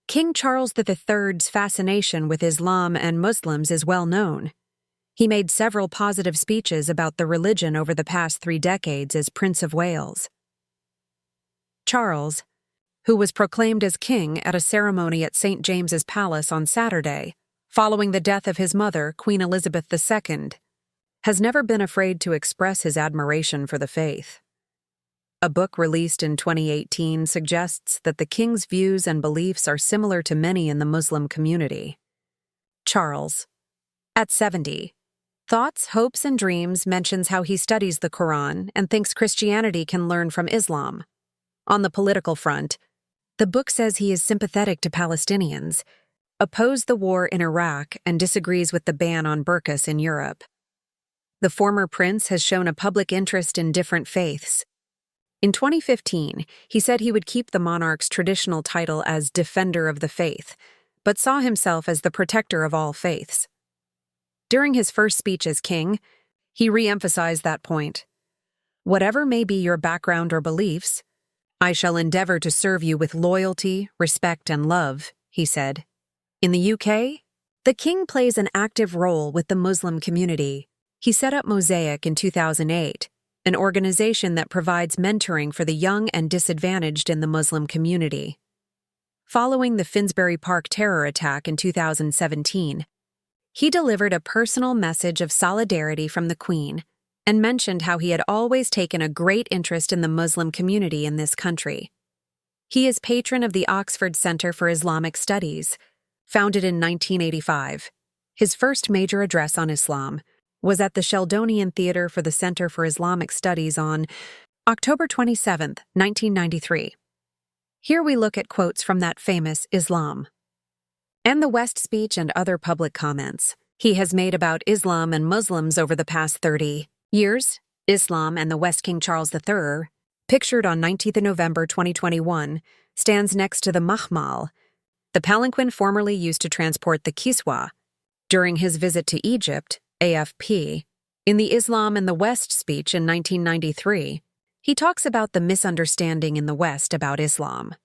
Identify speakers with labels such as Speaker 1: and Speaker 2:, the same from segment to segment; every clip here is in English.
Speaker 1: King Charles III's fascination with Islam and Muslims is well known. He made several positive speeches about the religion over the past 3 decades as Prince of Wales. Charles, who was proclaimed as king at a ceremony at St. James's Palace on Saturday, following the death of his mother, Queen Elizabeth II, has never been afraid to express his admiration for the faith. A book released in 2018 suggests that the king's views and beliefs are similar to many in the Muslim community. Charles, at 70, Thoughts, Hopes, and Dreams mentions how he studies the Qur'an and thinks Christianity can learn from Islam. On the political front, the book says he is sympathetic to Palestinians, opposed the war in Iraq, and disagrees with the ban on burqas in Europe. The former prince has shown a public interest in different faiths. In 2015, he said he would keep the monarch's traditional title as Defender of the Faith, but saw himself as the protector of all faiths. During his first speech as king, he re-emphasized that point. "Whatever may be your background or beliefs, I shall endeavor to serve you with loyalty, respect, and love," he said. In the UK, the king plays an active role with the Muslim community. He set up Mosques in 2008, an organization that provides mentoring for the young and disadvantaged in the Muslim community. Following the Finsbury Park terror attack in 2017, he delivered a personal message of solidarity from the Queen and mentioned how he had always taken a great interest in the Muslim community in this country. He is patron of the Oxford Center for Islamic Studies, founded in 1985. His first major address on Islam was at the Sheldonian Theatre for the Center for Islamic Studies on October 27, 1993. Here we look at quotes from that famous Islam and the West speech and other public comments he has made about Islam and Muslims over the past 30 years. Islam and the West. King Charles III, pictured on 19th November 2021, stands next to the mahmal, the palanquin formerly used to transport the kiswa. During his visit to Egypt, AFP, in the Islam and the West speech in 1993, he talks about the misunderstanding in the West about Islam.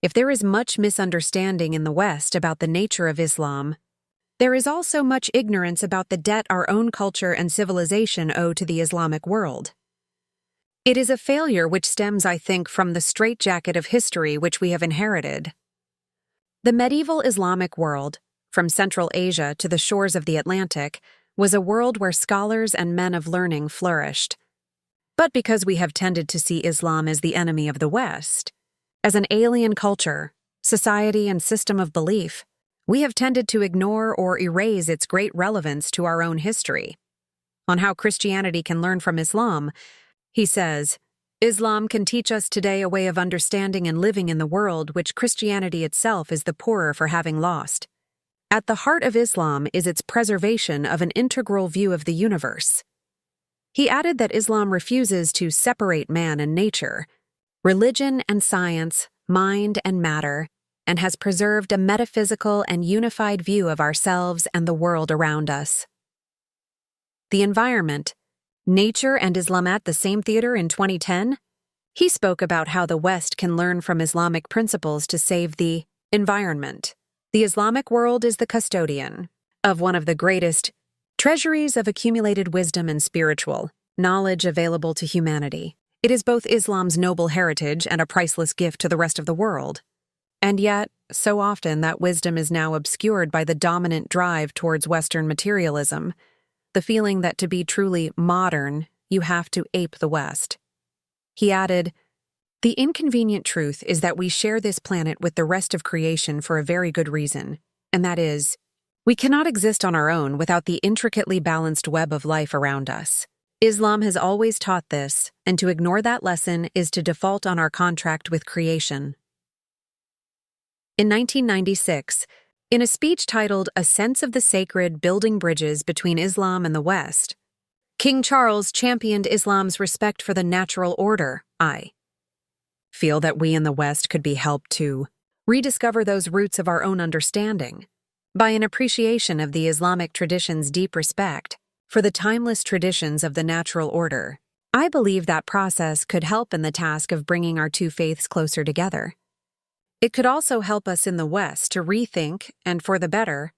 Speaker 1: If there is much misunderstanding in the West about the nature of Islam, there is also much ignorance about the debt our own culture and civilization owe to the Islamic world. It is a failure which stems, I think, from the straitjacket of history which we have inherited. The medieval Islamic world, from Central Asia to the shores of the Atlantic, was a world where scholars and men of learning flourished. But because we have tended to see Islam as the enemy of the West, as an alien culture, society, and system of belief, we have tended to ignore or erase its great relevance to our own history. On how Christianity can learn from Islam, he says, "Islam can teach us today a way of understanding and living in the world which Christianity itself is the poorer for having lost. At the heart of Islam is its preservation of an integral view of the universe." He added that Islam refuses to separate man and nature, religion and science, mind and matter, and has preserved a metaphysical and unified view of ourselves and the world around us. The environment, nature and Islam at the same theater in 2010, he spoke about how the West can learn from Islamic principles to save the environment. The Islamic world is the custodian of one of the greatest treasuries of accumulated wisdom and spiritual knowledge available to humanity. It is both Islam's noble heritage and a priceless gift to the rest of the world. And yet, so often that wisdom is now obscured by the dominant drive towards Western materialism, the feeling that to be truly modern, you have to ape the West. He added, "The inconvenient truth is that we share this planet with the rest of creation for a very good reason, and that is, we cannot exist on our own without the intricately balanced web of life around us. Islam has always taught this, and to ignore that lesson is to default on our contract with creation." In 1996, in a speech titled "A Sense of the Sacred Building Bridges Between Islam and the West," King Charles championed Islam's respect for the natural order. I feel that we in the West could be helped to rediscover those roots of our own understanding by an appreciation of the Islamic tradition's deep respect for the timeless traditions of the natural order. I believe that process could help in the task of bringing our two faiths closer together. It could also help us in the West to rethink, and for the better,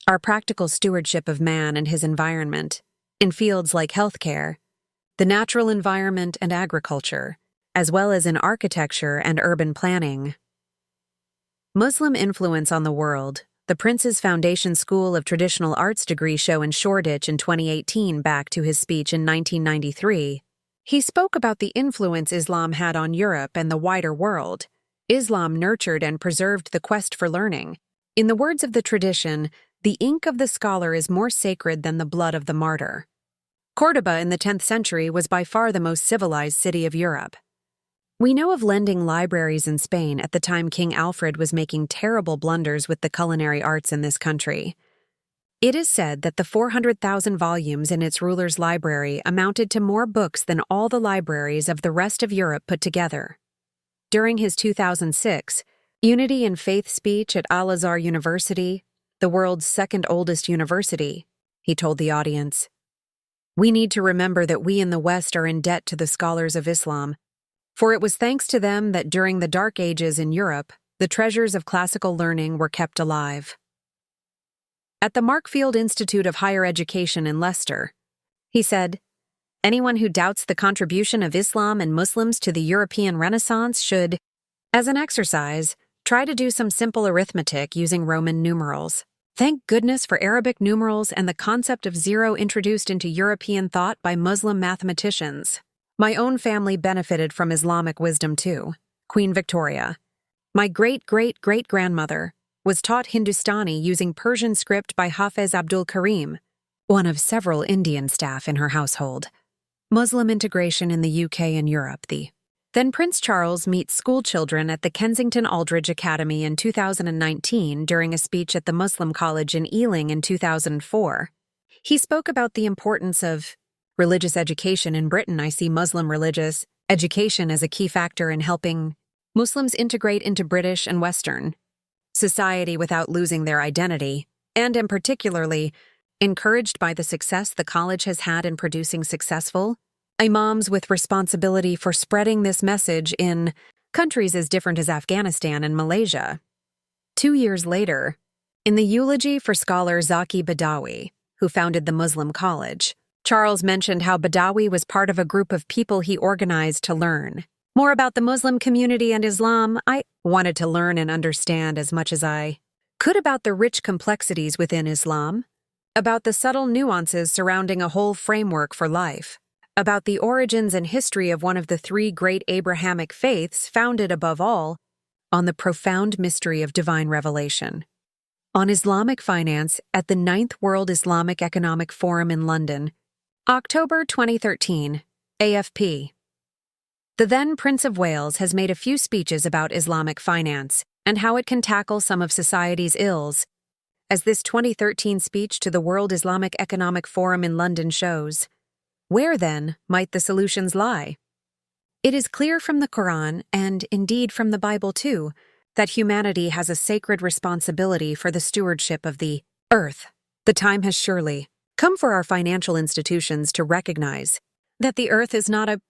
Speaker 1: our practical stewardship of man and his environment in fields like healthcare, the natural environment and agriculture, as well as in architecture and urban planning. Muslim influence on the world. The Prince's Foundation School of Traditional Arts degree show in Shoreditch in 2018 back to his speech in 1993. He spoke about the influence Islam had on Europe and the wider world. Islam nurtured and preserved the quest for learning. In the words of the tradition, the ink of the scholar is more sacred than the blood of the martyr. Córdoba in the 10th century was by far the most civilized city of Europe. We know of lending libraries in Spain at the time King Alfred was making terrible blunders with the culinary arts in this country. It is said that the 400,000 volumes in its ruler's library amounted to more books than all the libraries of the rest of Europe put together. During his 2006 Unity in Faith speech at Al-Azhar University, the world's second oldest university, he told the audience, "We need to remember that we in the West are in debt to the scholars of Islam, for it was thanks to them that during the Dark Ages in Europe, the treasures of classical learning were kept alive." At the Markfield Institute of Higher Education in Leicester, he said, "Anyone who doubts the contribution of Islam and Muslims to the European Renaissance should, as an exercise, try to do some simple arithmetic using Roman numerals. Thank goodness for Arabic numerals and the concept of zero introduced into European thought by Muslim mathematicians. My own family benefited from Islamic wisdom too. Queen Victoria. My great-great-great-grandmother was taught Hindustani using Persian script by Hafiz Abdul Karim, one of several Indian staff in her household. Muslim integration in the UK and Europe. Then Prince Charles meets schoolchildren at the Kensington Aldridge Academy in 2019 during a speech at the Muslim College in Ealing in 2004. He spoke about the importance of religious education in Britain. I see Muslim religious education as a key factor in helping Muslims integrate into British and Western society without losing their identity, and am particularly encouraged by the success the college has had in producing successful imams with responsibility for spreading this message in countries as different as Afghanistan and Malaysia. 2 years later, in the eulogy for scholar Zaki Badawi, who founded the Muslim College, Charles mentioned how Badawi was part of a group of people he organized to learn more about the Muslim community and Islam. I wanted to learn and understand as much as I could about the rich complexities within Islam, about the subtle nuances surrounding a whole framework for life, about the origins and history of one of the 3 great Abrahamic faiths founded above all on the profound mystery of divine revelation. On Islamic finance at the 9th World Islamic Economic Forum in London, October 2013, AFP. The then Prince of Wales has made a few speeches about Islamic finance and how it can tackle some of society's ills, as this 2013 speech to the World Islamic Economic Forum in London shows. Where, then, might the solutions lie? It is clear from the Qur'an, and indeed from the Bible too, that humanity has a sacred responsibility for the stewardship of the earth. The time has surely come for our financial institutions to recognize that the earth is not a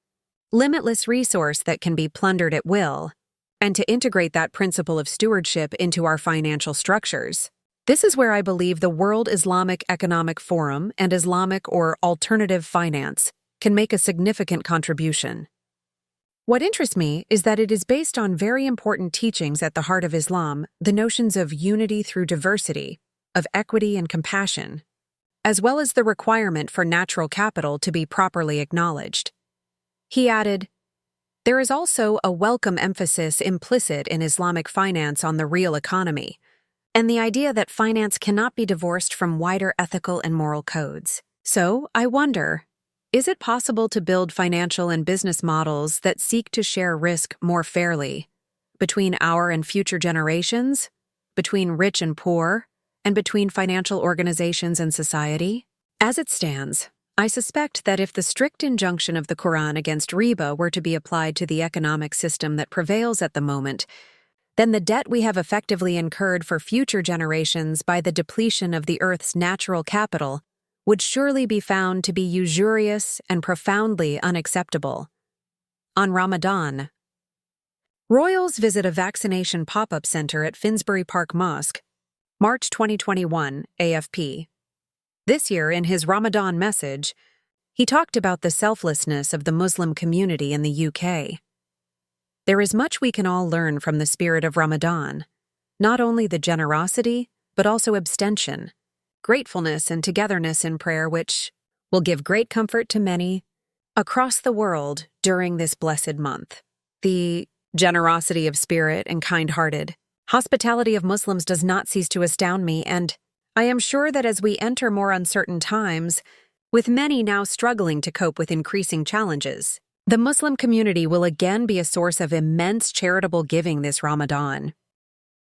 Speaker 1: limitless resource that can be plundered at will, and to integrate that principle of stewardship into our financial structures. This is where I believe the World Islamic Economic Forum and Islamic or alternative finance can make a significant contribution. What interests me is that it is based on very important teachings at the heart of Islam, the notions of unity through diversity, of equity and compassion, as well as the requirement for natural capital to be properly acknowledged. He added, "There is also a welcome emphasis implicit in Islamic finance on the real economy, and the idea that finance cannot be divorced from wider ethical and moral codes. So, I wonder, is it possible to build financial and business models that seek to share risk more fairly, between our and future generations, between rich and poor, and between financial organizations and society? As it stands, I suspect that if the strict injunction of the Qur'an against riba were to be applied to the economic system that prevails at the moment, then the debt we have effectively incurred for future generations by the depletion of the earth's natural capital would surely be found to be usurious and profoundly unacceptable. On Ramadan, Royals visit a vaccination pop-up center at Finsbury Park Mosque, March 2021, AFP. This year, in his Ramadan message, he talked about the selflessness of the Muslim community in the UK. There is much we can all learn from the spirit of Ramadan, not only the generosity, but also abstention, gratefulness and togetherness in prayer, which will give great comfort to many across the world during this blessed month. The generosity of spirit and kind-hearted hospitality of Muslims does not cease to astound me, and I am sure that as we enter more uncertain times, with many now struggling to cope with increasing challenges, the Muslim community will again be a source of immense charitable giving this Ramadan.